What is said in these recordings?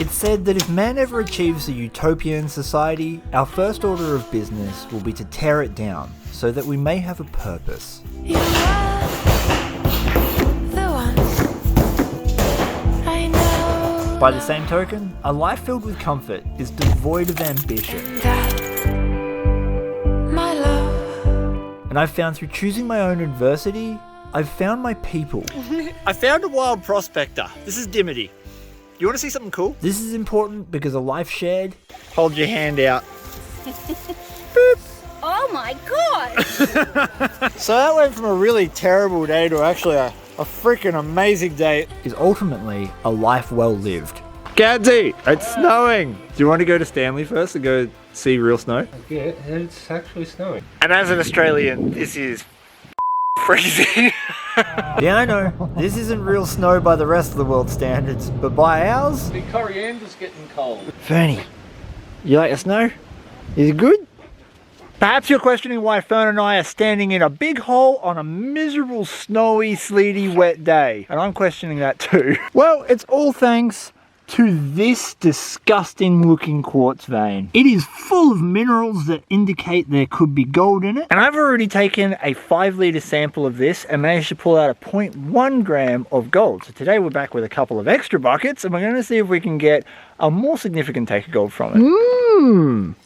It's said that if man ever achieves a utopia in society, our first order of business will be to tear it down, so that we may have a purpose. You are the one I know. By the same token, a life filled with comfort is devoid of ambition. My love. And I've found through choosing my own adversity, I've found my people. I found a wild prospector. This is Dimity. You want to see something cool? This is important because a life shared. Hold your hand out. Oh my god! So that went from a really terrible day to actually a freaking amazing day. Is ultimately a life well lived. Gadsy, it's snowing. Do you want to go to Stanley first and go see real snow? Yeah, it's actually snowing. And as an Australian, this is freezing. Yeah, I know, this isn't real snow by the rest of the world's standards, but by ours... The coriander's getting cold. Fernie, you like the snow? Is it good? Perhaps you're questioning why Fern and I are standing in a big hole on a miserable, snowy, sleety, wet day. And I'm questioning that too. Well, it's all thanks to this disgusting looking quartz vein. It is full of minerals that indicate there could be gold in it. And I've already taken a 5-litre sample of this and managed to pull out a 0.1 gram of gold. So today we're back with a couple of extra buckets and we're going to see if we can get a more significant take of gold from it.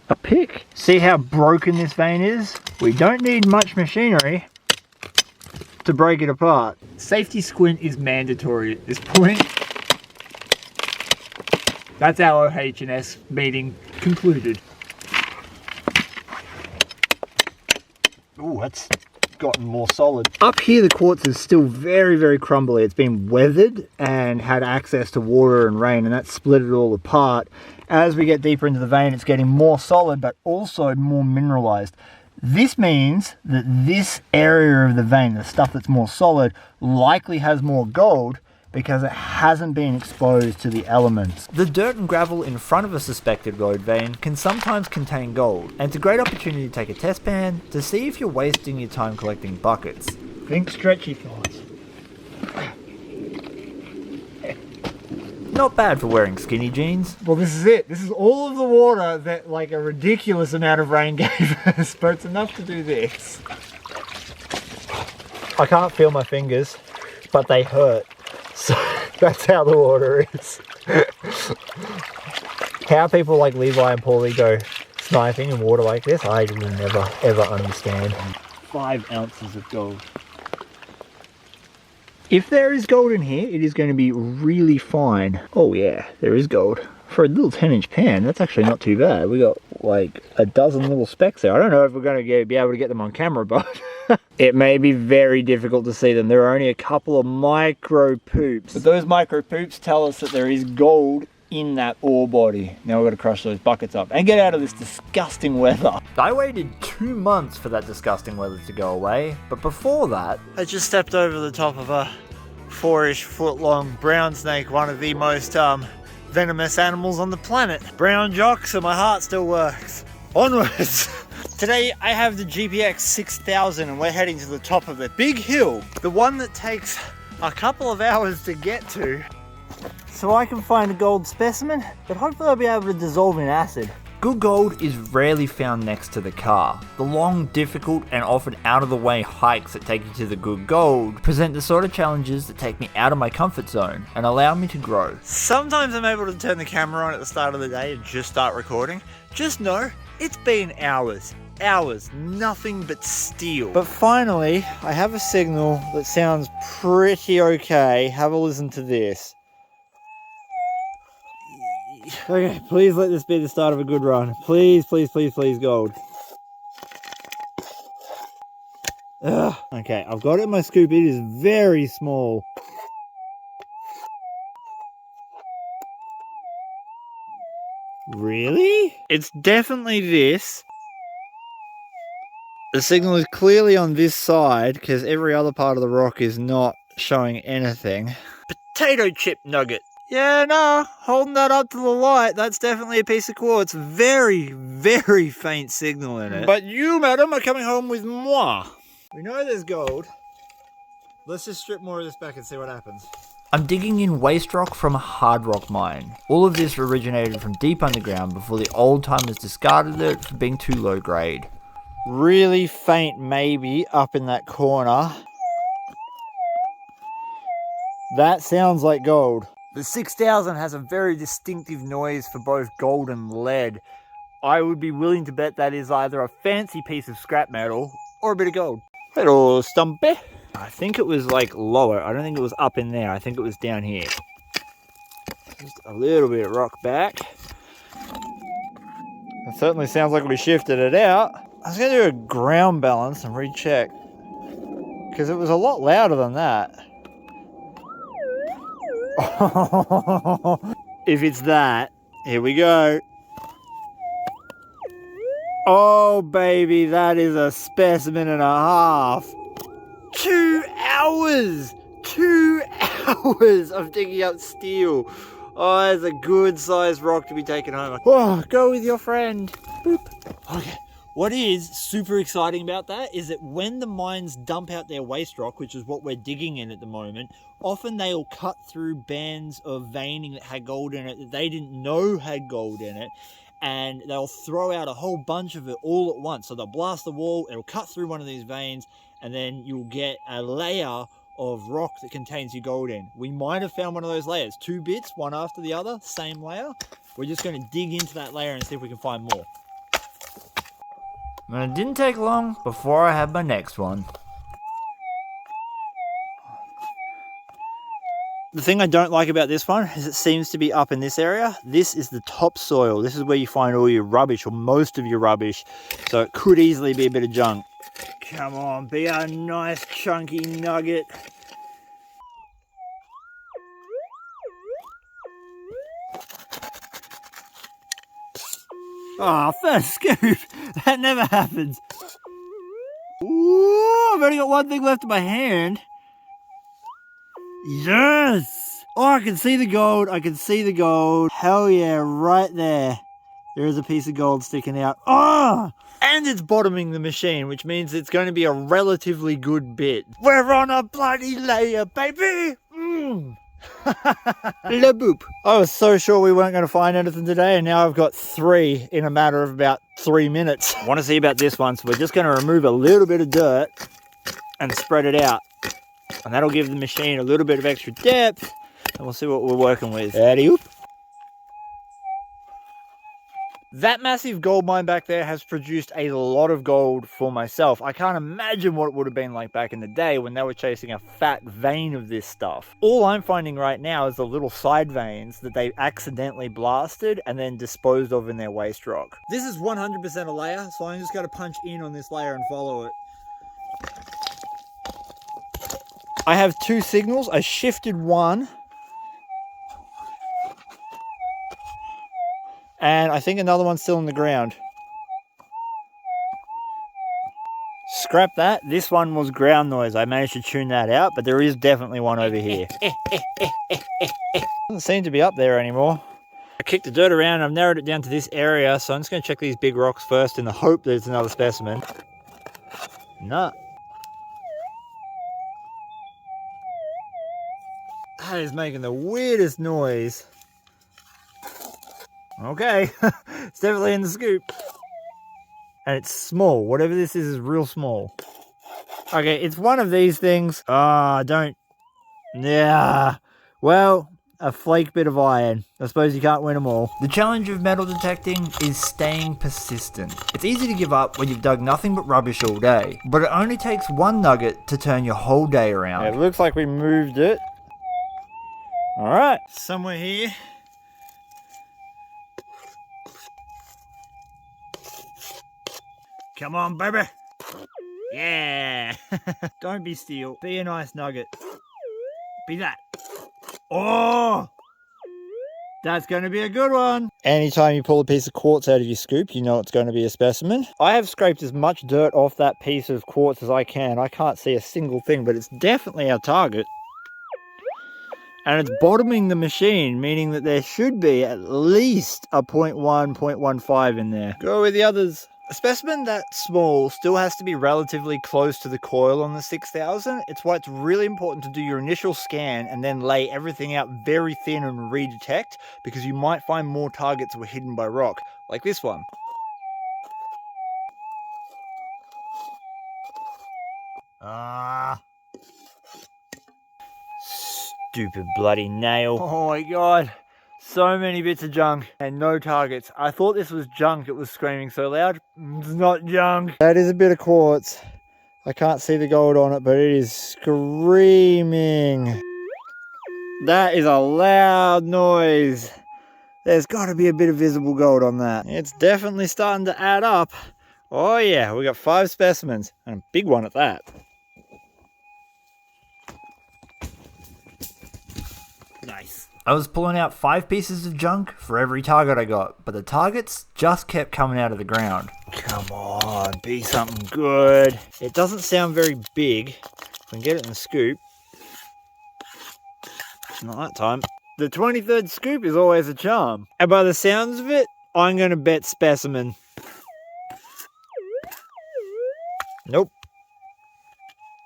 A pick. See how broken this vein is? We don't need much machinery to break it apart. Safety squint is mandatory at this point. That's our OH&S meeting concluded. Ooh, that's gotten more solid. Up here the quartz is still very, very crumbly. It's been weathered and had access to water and rain, and that split it all apart. As we get deeper into the vein, it's getting more solid, but also more mineralized. This means that this area of the vein, the stuff that's more solid, likely has more gold because it hasn't been exposed to the elements. The dirt and gravel in front of a suspected gold vein can sometimes contain gold, and it's a great opportunity to take a test pan to see if you're wasting your time collecting buckets. Think stretchy thoughts. Not bad for wearing skinny jeans. Well, this is it. This is all of the water that like a ridiculous amount of rain gave us, but it's enough to do this. I can't feel my fingers, but they hurt. So that's how the water is. How people like Levi and Paulie go sniping in water like this, I will never ever understand. 5 ounces of gold. If there is gold in here, it is going to be really fine. Oh yeah, there is gold. For a little 10-inch pan, that's actually not too bad. We got like a dozen little specks there. I don't know if we're going to be able to get them on camera, but it may be very difficult to see them. There are only a couple of micro poops. But those micro poops tell us that there is gold in that ore body. Now we've got to crush those buckets up and get out of this disgusting weather. I waited 2 months for that disgusting weather to go away, but before that... I just stepped over the top of a 4-ish foot long brown snake, one of the most venomous animals on the planet. Brown jock, so my heart still works. Onwards! Today I have the GPX 6000 and we're heading to the top of a big hill. The one that takes a couple of hours to get to. So I can find a gold specimen, but hopefully I'll be able to dissolve in acid. Good gold is rarely found next to the car. The long, difficult, and often out-of-the-way hikes that take you to the good gold present the sort of challenges that take me out of my comfort zone and allow me to grow. Sometimes I'm able to turn the camera on at the start of the day and just start recording. Just know, it's been hours. Hours, nothing but steel. But finally, I have a signal that sounds pretty okay. Have a listen to this. Okay, please let this be the start of a good run. Please, please, please, please, gold. Ugh. Okay, I've got it in my scoop. It is very small. Really? It's definitely this. The signal is clearly on this side because every other part of the rock is not showing anything. Potato chip nugget. Yeah, no, holding that up to the light, that's definitely a piece of quartz. Very, very faint signal in it. But you, madam, are coming home with moi. We know there's gold. Let's just strip more of this back and see what happens. I'm digging in waste rock from a hard rock mine. All of this originated from deep underground before the old timers discarded it for being too low grade. Really faint maybe up in that corner. That sounds like gold. The 6000 has a very distinctive noise for both gold and lead. I would be willing to bet that is either a fancy piece of scrap metal or a bit of gold. Hello, Stumpy. I think it was like lower. I don't think it was up in there. I think it was down here. Just a little bit of rock back. It certainly sounds like we shifted it out. I was going to do a ground balance and recheck, because it was a lot louder than that. If it's that, here we go. Oh baby, that is a specimen and a half. 2 hours! 2 hours of digging up steel. Oh, that's a good sized rock to be taken home. Oh, go with your friend. Boop. Okay. What is super exciting about that is that when the mines dump out their waste rock, which is what we're digging in at the moment, often they'll cut through bands of veining that had gold in it that they didn't know had gold in it, and they'll throw out a whole bunch of it all at once. So they'll blast the wall, it'll cut through one of these veins, and then you'll get a layer of rock that contains your gold in. We might have found one of those layers, 2 bits, one after the other, same layer. We're just going to dig into that layer and see if we can find more. And it didn't take long before I had my next one. The thing I don't like about this one is it seems to be up in this area. This is the topsoil. This is where you find all your rubbish, or most of your rubbish. So it could easily be a bit of junk. Come on, be a nice chunky nugget. Ah, first scoop. That never happens. Ooh, I've only got one thing left in my hand. Yes! Oh, I can see the gold. I can see the gold. Hell yeah, right there. There is a piece of gold sticking out. Oh! And it's bottoming the machine, which means it's going to be a relatively good bit. We're on a bloody layer, baby! La boop. I was so sure we weren't going to find anything today, and now I've got 3 in a matter of about 3 minutes. I want to see about this one, so we're just going to remove a little bit of dirt and spread it out. And that'll give the machine a little bit of extra depth, and we'll see what we're working with. Addy-oop. That massive gold mine back there has produced a lot of gold for myself. I can't imagine what it would have been like back in the day when they were chasing a fat vein of this stuff. All I'm finding right now is the little side veins that they accidentally blasted and then disposed of in their waste rock. This is 100% a layer, so I'm just going to punch in on this layer and follow it. I have 2 signals. I shifted one. And I think another one's still in the ground. Scrap that. This one was ground noise. I managed to tune that out, but there is definitely one over here. Doesn't seem to be up there anymore. I kicked the dirt around. I've narrowed it down to this area, so I'm just going to check these big rocks first in the hope there's another specimen. No. That is making the weirdest noise. Okay, it's definitely in the scoop. And it's small. Whatever this is real small. Okay, it's one of these things. Yeah. Well, a flake bit of iron. I suppose you can't win them all. The challenge of metal detecting is staying persistent. It's easy to give up when you've dug nothing but rubbish all day, but it only takes one nugget to turn your whole day around. Yeah, it looks like we moved it. Alright, somewhere here. Come on, baby. Yeah. Don't be steel. Be a nice nugget. Be that. Oh! That's going to be a good one. Anytime you pull a piece of quartz out of your scoop, you know it's going to be a specimen. I have scraped as much dirt off that piece of quartz as I can. I can't see a single thing, but it's definitely our target. And it's bottoming the machine, meaning that there should be at least a 0.1, 0.15 in there. Go with the others. A specimen that small still has to be relatively close to the coil on the 6000. It's why it's really important to do your initial scan and then lay everything out very thin and redetect, because you might find more targets were hidden by rock, like this one. Stupid bloody nail. Oh my god. So many bits of junk and no targets. I thought this was junk, it was screaming so loud. It's not junk. That is a bit of quartz. I can't see the gold on it, but it is screaming. That is a loud noise. There's got to be a bit of visible gold on that. It's definitely starting to add up. Oh yeah, we got 5 specimens and a big one at that. Nice. I was pulling out 5 pieces of junk for every target I got, but the targets just kept coming out of the ground. Come on, be something good. It doesn't sound very big. If I can get it in the scoop. Not that time. The 23rd scoop is always a charm. And by the sounds of it, I'm going to bet specimen. Nope.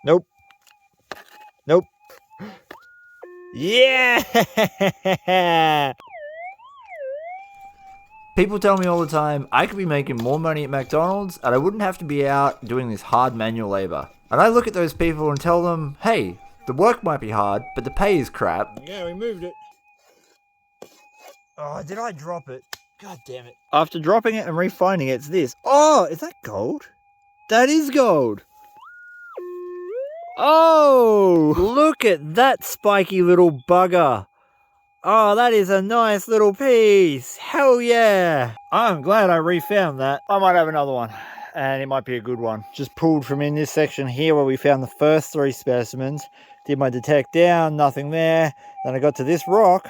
Nope. Nope. Yeah! People tell me all the time I could be making more money at McDonald's and I wouldn't have to be out doing this hard manual labor. And I look at those people and tell them, hey, the work might be hard, but the pay is crap. Yeah, we moved it. Oh, did I drop it? God damn it. After dropping it and refinding it, it's this. Oh, is that gold? That is gold. Oh, look at that spiky little bugger. Oh, that is a nice little piece. Hell yeah. I'm glad I refound that. I might have another one, and it might be a good one. Just pulled from in this section here where we found the first 3 specimens. Did my detect down, nothing there. Then I got to this rock.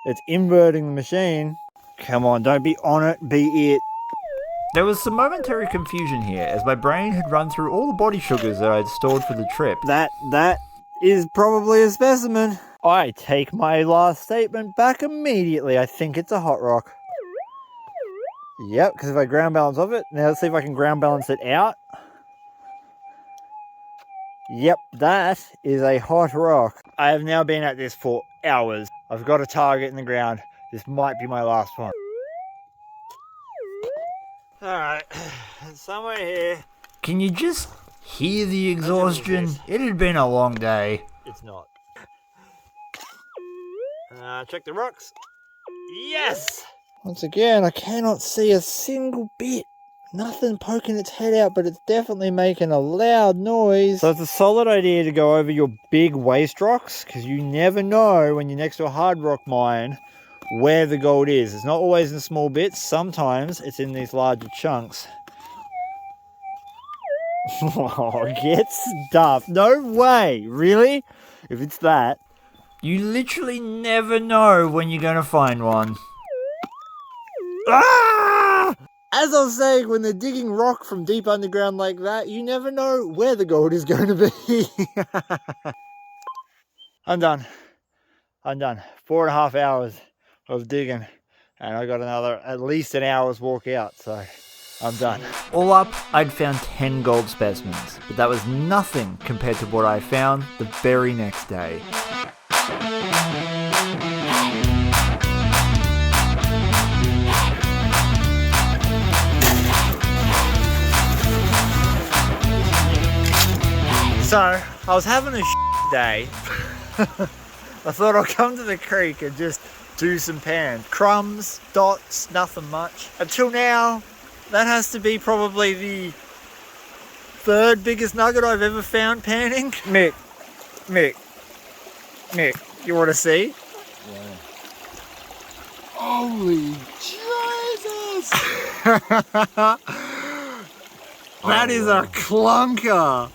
It's inverting the machine. Come on, don't be on it, be it. There was some momentary confusion here as my brain had run through all the body sugars that I'd stored for the trip. That is probably a specimen. I take my last statement back immediately. I think it's a hot rock. Yep, because if I ground balance off it, now let's see if I can ground balance it out. Yep, that is a hot rock. I have now been at this for hours. I've got a target in the ground. This might be my last one. Alright, somewhere here. Can you just hear the exhaustion? It had been a long day. It's not. Check the rocks. Yes! Once again, I cannot see a single bit. Nothing poking its head out, but it's definitely making a loud noise. So it's a solid idea to go over your big waste rocks, because you never know when you're next to a hard rock mine where the gold is. It's not always in small bits. Sometimes it's in these larger chunks. Oh, get stuffed. No way. Really? If it's that. You literally never know when you're going to find one. Ah! As I was saying, when they're digging rock from deep underground like that, you never know where the gold is going to be. I'm done. 4.5 hours of digging, and I got another at least an hour's walk out, so I'm done. All up, I'd found 10 gold specimens, but that was nothing compared to what I found the very next day. So, I was having a day. I thought I'd come to the creek and just do some pan. Crumbs, dots, nothing much. Until now, that has to be probably the 3rd biggest nugget I've ever found panning. Mick, you want to see? Yeah. Holy Jesus! That is a clunker.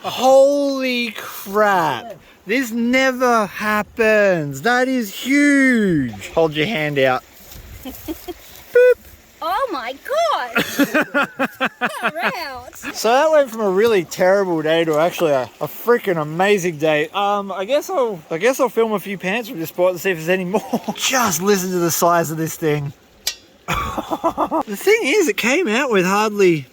Holy crap. This never happens. That is huge. Hold your hand out. Boop. Oh my my god! Far out. So that went from a really terrible day to actually a freaking amazing day. I guess I'll film a few pans from this spot to see if there's any more. Just listen to the size of this thing. The thing is, it came out with hardly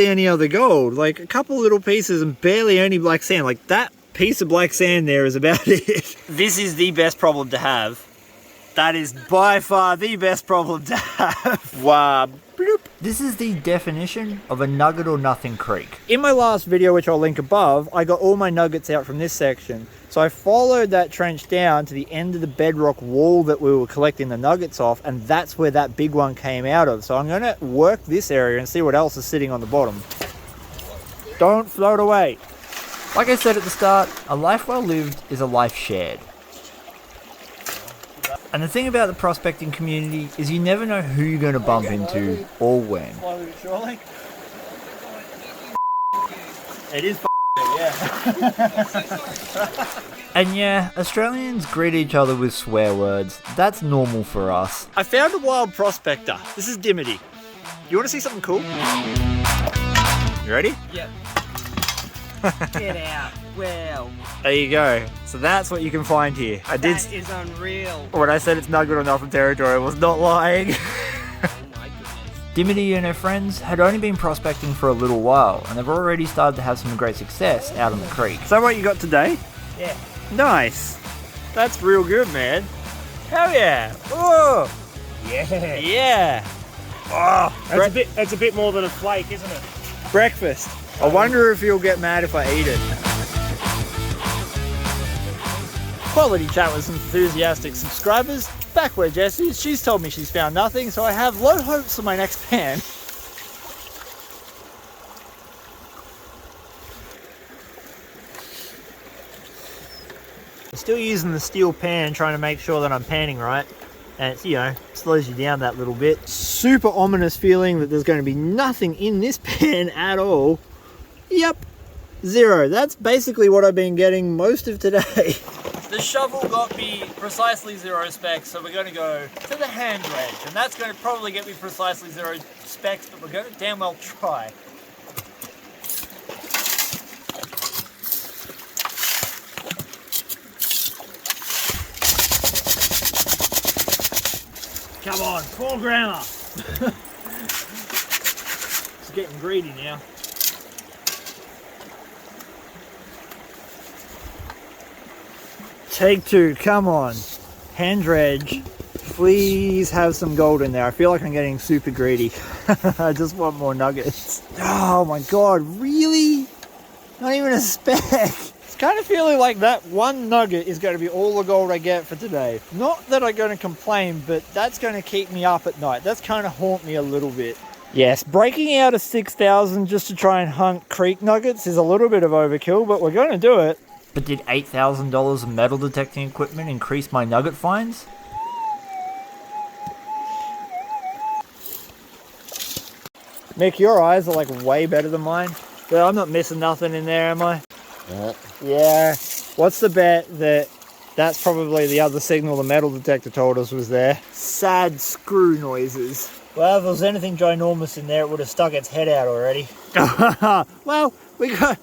any other gold. Like a couple little pieces and barely any black sand. Like that piece of black sand there is about it. This is the best problem to have. That is by far the best problem to have. Wow. Bloop. This is the definition of a nugget or nothing creek. In my last video, which I'll link above, I got all my nuggets out from this section. So I followed that trench down to the end of the bedrock wall that we were collecting the nuggets off, and that's where that big one came out of. So I'm going to work this area and see what else is sitting on the bottom. Don't float away. Like I said at the start, a life well lived is a life shared. And the thing about the prospecting community is you never know who you're going to bump into or when. Slowly but surely. It is yeah. And yeah, Australians greet each other with swear words. That's normal for us. I found a wild prospector. This is Dimity. You want to see something cool? You ready? Yep. Get out. Well, There you go. So that's what you can find here. that is unreal. When I said it's nugget or nothing territory, I was not lying. Oh my goodness. Dimity and her friends had only been prospecting for a little while, and they've already started to have some great success out on the creek. So what you got today? Yeah. Nice. That's real good, man. Hell yeah. Oh, Yeah. yeah. Oh, That's a bit more than a flake, isn't it? breakfast. I wonder if you'll get mad if I eat it. Quality chat with some enthusiastic subscribers. Back where Jessie is, she's told me she's found nothing, so I have low hopes for my next pan. I'm still using the steel pan, trying to make sure that I'm panning right. And it's, you know, slows you down that little bit. Super ominous feeling that there's going to be nothing in this pan at all. Yep, zero. That's basically what I've been getting most of today. The shovel got me precisely 0 specs, so we're going to go to the hand wedge, and that's going to probably get me precisely 0 specs, but we're going to damn well try. Come on, 4 grammer. It's getting greedy now. Take 2, come on. Hand dredge. Please have some gold in there. I feel like I'm getting super greedy. I just want more nuggets. Oh my god, really? Not even a speck. It's kind of feeling like that one nugget is going to be all the gold I get for today. Not that I'm going to complain, but that's going to keep me up at night. That's kind of haunt me a little bit. Yes, breaking out of 6,000 just to try and hunt creek nuggets is a little bit of overkill, but we're going to do it. But did $8,000 of metal detecting equipment increase my nugget finds? Mick, your eyes are like way better than mine. Yeah, I'm not missing nothing in there, am I? Yeah. What's the bet that that's probably the other signal the metal detector told us was there? Sad screw noises. Well, if there was anything ginormous in there, it would have stuck its head out already. Well, we got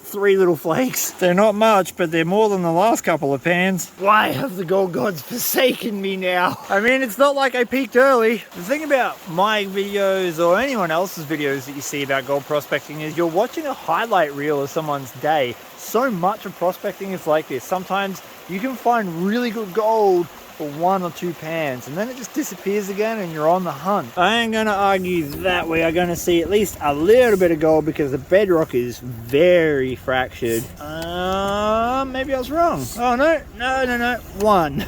3 little flakes. They're not much, but they're more than the last couple of pans. Why have the gold gods forsaken me now? I mean, it's not like I peaked early. The thing about my videos or anyone else's videos that you see about gold prospecting is you're watching a highlight reel of someone's day. So much of prospecting is like this. Sometimes you can find really good gold for 1 or 2 pans, and then it just disappears again and you're on the hunt. I ain't gonna argue that we are gonna see at least a little bit of gold because the bedrock is very fractured. Maybe I was wrong. Oh no, 1.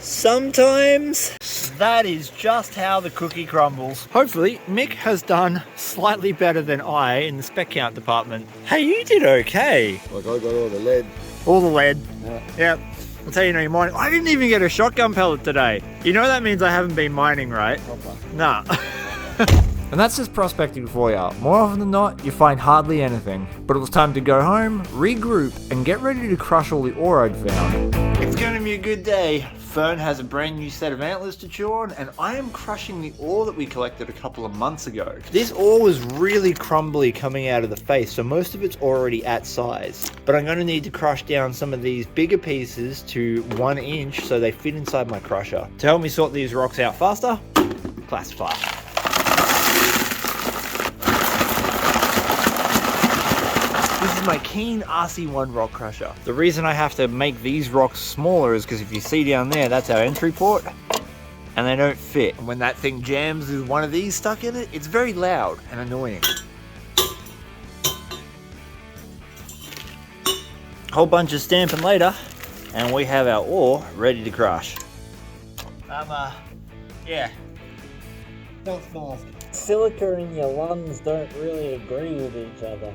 Sometimes that is just how the cookie crumbles. Hopefully Mick has done slightly better than I in the spec count department. Hey, you did okay. Like I got all the lead. All the lead. Yeah. Yep. That's how you know you're mining. I didn't even get a shotgun pellet today. You know that means I haven't been mining, right? Nah. And that's just prospecting for ya. More often than not, you find hardly anything. But it was time to go home, regroup, and get ready to crush all the ore I'd found. It's gonna be a good day. Fern has a brand new set of antlers to chew on, and I am crushing the ore that we collected a couple of months ago. This ore was really crumbly coming out of the face, so most of it's already at size. But I'm gonna need to crush down some of these bigger pieces to 1 inch so they fit inside my crusher. To help me sort these rocks out faster, classify. This is my Keen RC1 rock crusher. The reason I have to make these rocks smaller is because if you see down there, that's our entry port, and they don't fit. And when that thing jams with one of these stuck in it, it's very loud and annoying. Whole bunch of stamping later, and we have our ore ready to crush. Yeah. Thanks, mask. Silica in your lungs don't really agree with each other.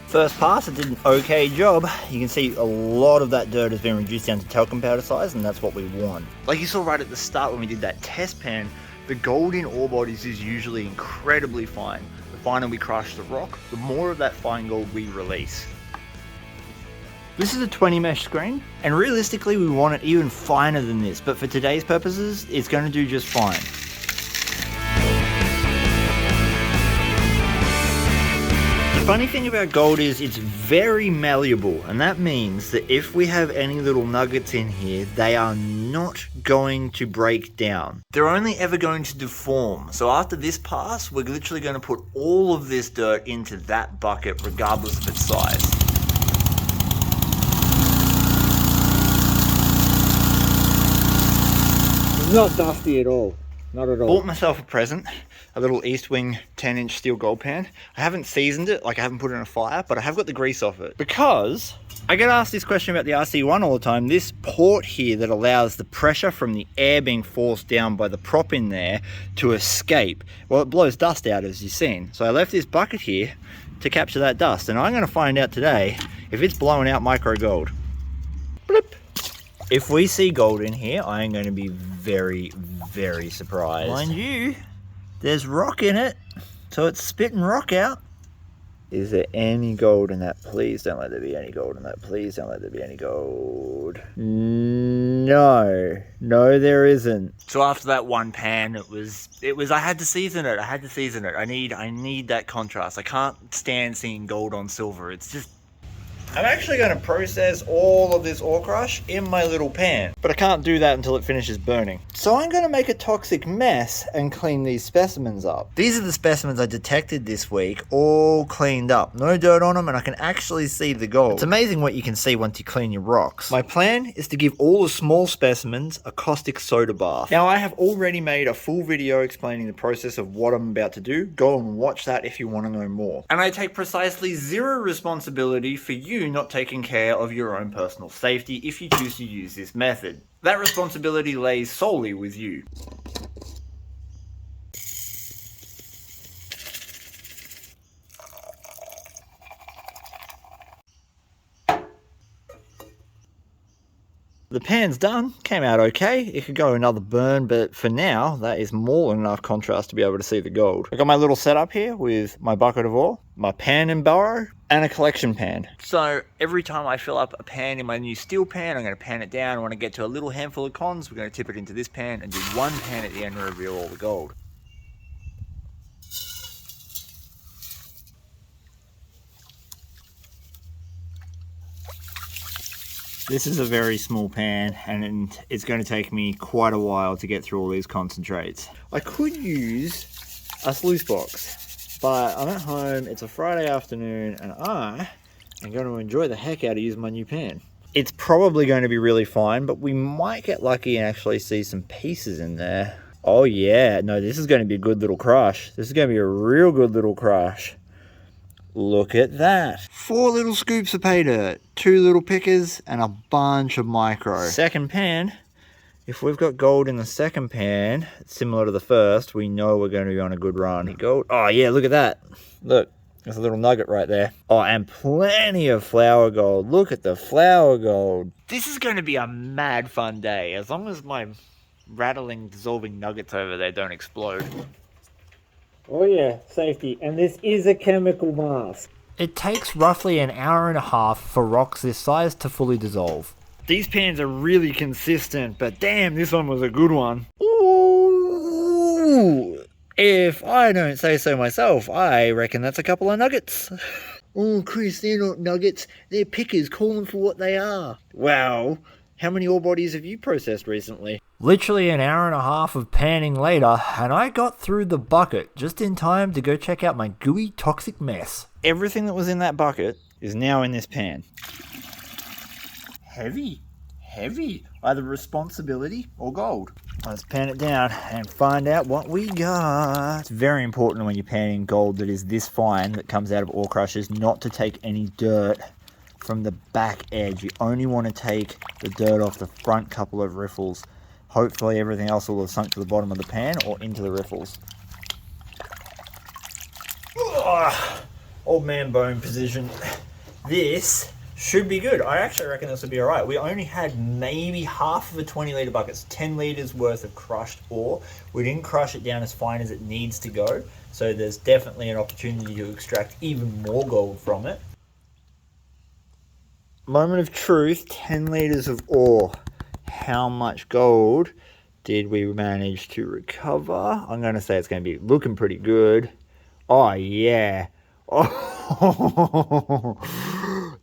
First pass, it did an okay job. You can see a lot of that dirt has been reduced down to talcum powder size, and that's what we want. Like you saw right at the start when we did that test pan, the gold in ore bodies is usually incredibly fine. The finer we crush the rock, the more of that fine gold we release. This is a 20 mesh screen, and realistically we want it even finer than this, but for today's purposes, it's going to do just fine. The funny thing about gold is it's very malleable, and that means that if we have any little nuggets in here, they are not going to break down. They're only ever going to deform. So after this pass, we're literally going to put all of this dirt into that bucket regardless of its size. It's not dusty at all. Not at all. Bought myself a present, a little East Wing 10-inch steel gold pan. I haven't seasoned it, like I haven't put it in a fire, but I have got the grease off it. Because I get asked this question about the RC1 all the time. This port here that allows the pressure from the air being forced down by the prop in there to escape, well, it blows dust out, as you've seen. So I left this bucket here to capture that dust, and I'm going to find out today if it's blowing out micro gold. Blip. If we see gold in here, I am going to be very, very surprised. Mind you, there's rock in it, so it's spitting rock out. Is there any gold in that? Please don't let there be any gold in that. Please don't let there be any gold. No, there isn't. So after that one pan, it was. I had to season it. I need that contrast. I can't stand seeing gold on silver. It's just. I'm actually going to process all of this ore crush in my little pan, but I can't do that until it finishes burning. So I'm going to make a toxic mess and clean these specimens up. These are the specimens I detected this week, all cleaned up. No dirt on them, and I can actually see the gold. It's amazing what you can see once you clean your rocks. My plan is to give all the small specimens a caustic soda bath. Now I have already made a full video explaining the process of what I'm about to do. Go and watch that if you want to know more. And I take precisely zero responsibility for you not taking care of your own personal safety if you choose to use this method. That responsibility lays solely with you. The pan's done, came out okay. It could go another burn, but for now, that is more than enough contrast to be able to see the gold. I got my little setup here with my bucket of ore, my pan and barrow, and a collection pan. So every time I fill up a pan in my new steel pan, I'm going to pan it down. When I get to a little handful of cons, we're going to tip it into this pan and do one pan at the end and reveal all the gold. This is a very small pan, and it's going to take me quite a while to get through all these concentrates. I could use a sluice box, but I'm at home, it's a Friday afternoon, and I am going to enjoy the heck out of using my new pan. It's probably going to be really fine, but we might get lucky and actually see some pieces in there. Oh yeah, no, this is going to be a good little crush. This is going to be a real good little crush. Look at that. 4 little scoops of pay dirt, 2 little pickers, and a bunch of micro. Second pan If we've got gold in the second pan, similar to the first, we know we're going to be on a good run. Gold. Oh yeah, look at that. Look, there's a little nugget right there. Oh, and plenty of flour gold. Look at the flour gold. This is going to be a mad fun day, as long as my rattling, dissolving nuggets over there don't explode. Oh yeah, safety. And this is a chemical mask. It takes roughly an hour and a half for rocks this size to fully dissolve. These pans are really consistent, but damn, this one was a good one. Ooh, if I don't say so myself, I reckon that's a couple of nuggets. Oh, Chris, they're not nuggets. They're pickers. Call them for what they are. Well, how many ore bodies have you processed recently? Literally an hour and a half of panning later, and I got through the bucket just in time to go check out my gooey, toxic mess. Everything that was in that bucket is now in this pan. Heavy. Either responsibility or gold. Let's pan it down and find out what we got. It's very important when you're panning gold that is this fine that comes out of ore crushers not to take any dirt from the back edge. You only want to take the dirt off the front couple of riffles. Hopefully everything else will have sunk to the bottom of the pan or into the riffles. Ugh, old man bone position. This should be good. I actually reckon this will be alright. We only had maybe half of a 20 litre bucket, so 10 litres worth of crushed ore. We didn't crush it down as fine as it needs to go, so there's definitely an opportunity to extract even more gold from it. Moment of truth, 10 litres of ore. How much gold did we manage to recover? I'm going to say it's going to be looking pretty good. Oh yeah. Oh,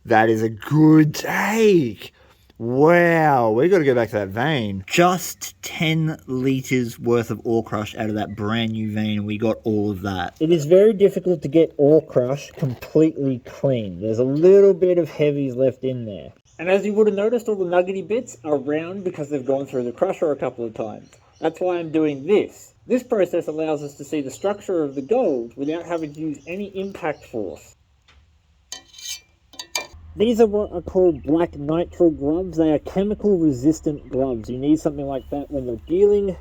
that is a good take. Wow, we got to go back to that vein. Just 10 litres worth of ore crush out of that brand new vein, and we got all of that. It is very difficult to get ore crush completely clean. There's a little bit of heavies left in there. And as you would have noticed, all the nuggety bits are round because they've gone through the crusher a couple of times. That's why I'm doing this. This process allows us to see the structure of the gold without having to use any impact force. These are what are called black nitrile gloves. They are chemical resistant gloves. You need something like that when you're dealing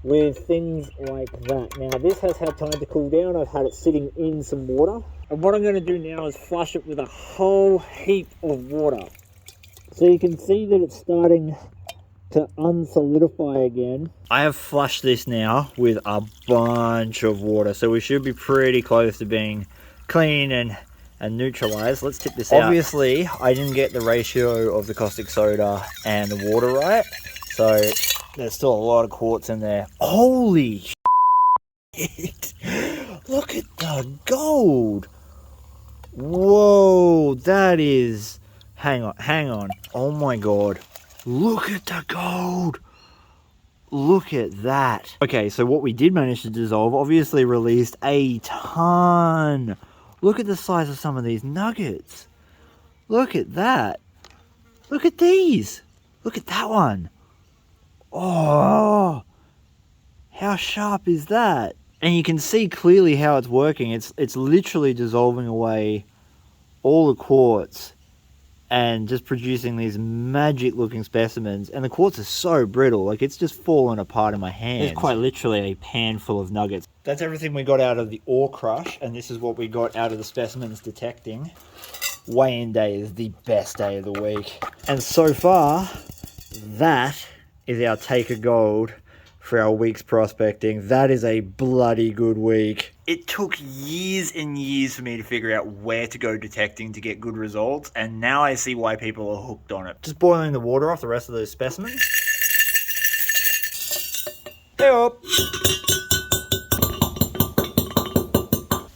with things like that. Now this has had time to cool down. I've had it sitting in some water. And what I'm going to do now is flush it with a whole heap of water. So you can see that it's starting to unsolidify again. I have flushed this now with a bunch of water, so we should be pretty close to being clean and neutralized. Let's tip this out. Obviously, I didn't get the ratio of the caustic soda and the water right, so there's still a lot of quartz in there. Holy shit! Look at the gold! Whoa, that is... Hang on. Oh my god. Look at the gold! Look at that. Okay, so what we did manage to dissolve obviously released a ton. Look at the size of some of these nuggets. Look at that. Look at these. Look at that one. Oh, how sharp is that? And you can see clearly how it's working. It's literally dissolving away all the quartz and just producing these magic looking specimens. And the quartz is so brittle, like it's just fallen apart in my hands. It's quite literally a pan full of nuggets. That's everything we got out of the ore crush, and this is what we got out of the specimens detecting. Weigh-in day is the best day of the week. And so far, that is our take of gold for our week's prospecting. That is a bloody good week. It took years and years for me to figure out where to go detecting to get good results, and now I see why people are hooked on it. Just boiling the water off the rest of those specimens. Hey up!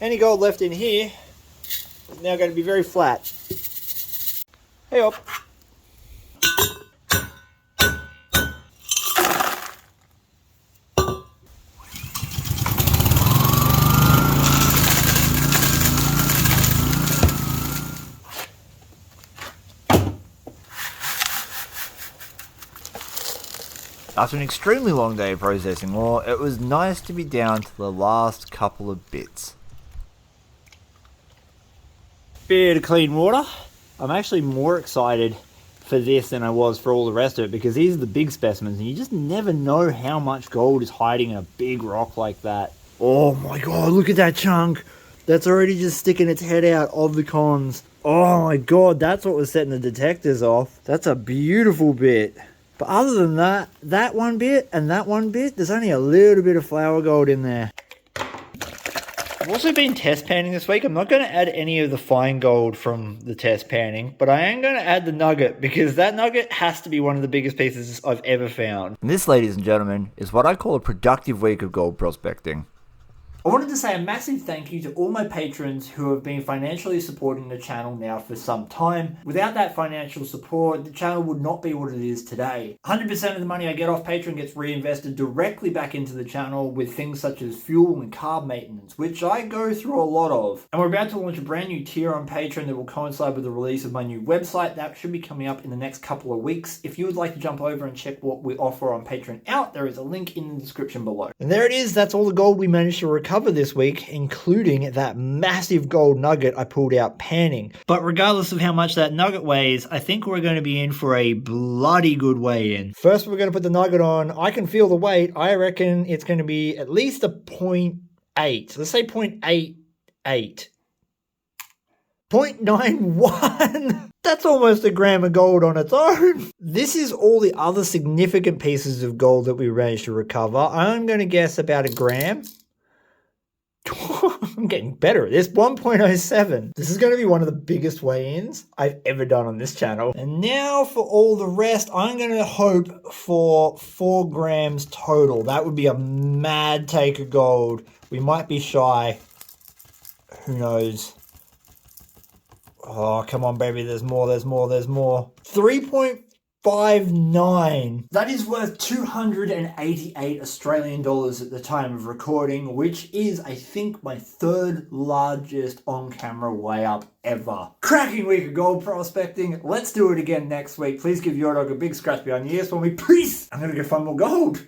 Any gold left in here is now going to be very flat. Hey up! After an extremely long day of processing ore, it was nice to be down to the last couple of bits. Bit of clean water. I'm actually more excited for this than I was for all the rest of it, because these are the big specimens and you just never know how much gold is hiding in a big rock like that. Oh my god, look at that chunk. That's already just sticking its head out of the cons. Oh my god, that's what was setting the detectors off. That's a beautiful bit. But other than that, that one bit and that one bit, there's only a little bit of flour gold in there. I've also been test panning this week. I'm not going to add any of the fine gold from the test panning, but I am going to add the nugget because that nugget has to be one of the biggest pieces I've ever found. And this, ladies and gentlemen, is what I call a productive week of gold prospecting. I wanted to say a massive thank you to all my patrons who have been financially supporting the channel now for some time. Without that financial support, the channel would not be what it is today. 100% of the money I get off Patreon gets reinvested directly back into the channel with things such as fuel and carb maintenance, which I go through a lot of. And we're about to launch a brand new tier on Patreon that will coincide with the release of my new website. That should be coming up in the next couple of weeks. If you would like to jump over and check what we offer on Patreon out, there is a link in the description below. And there it is. That's all the gold we managed to recover this week, including that massive gold nugget I pulled out panning. But regardless of how much that nugget weighs, I think we're going to be in for a bloody good weigh-in. First, we're going to put the nugget on. I can feel the weight. I reckon it's going to be at least a 0.8. Let's say 0.88. 0.91. That's almost a gram of gold on its own. This is all the other significant pieces of gold that we managed to recover. I'm going to guess about a gram. I'm getting better at this. 1.07. This is going to be one of the biggest weigh-ins I've ever done on this channel. And now for all the rest, I'm going to hope for 4 grams total. That would be a mad take of gold. We might be shy. Who knows? Oh, come on, baby. There's more, there's more, there's more. 3.59. That is worth 288 Australian dollars at the time of recording, which is, I think, my 3rd largest on-camera weigh-up ever. Cracking week of gold prospecting. Let's do it again next week. Please give your dog a big scratch behind the ears for me. Peace! I'm gonna go find more gold.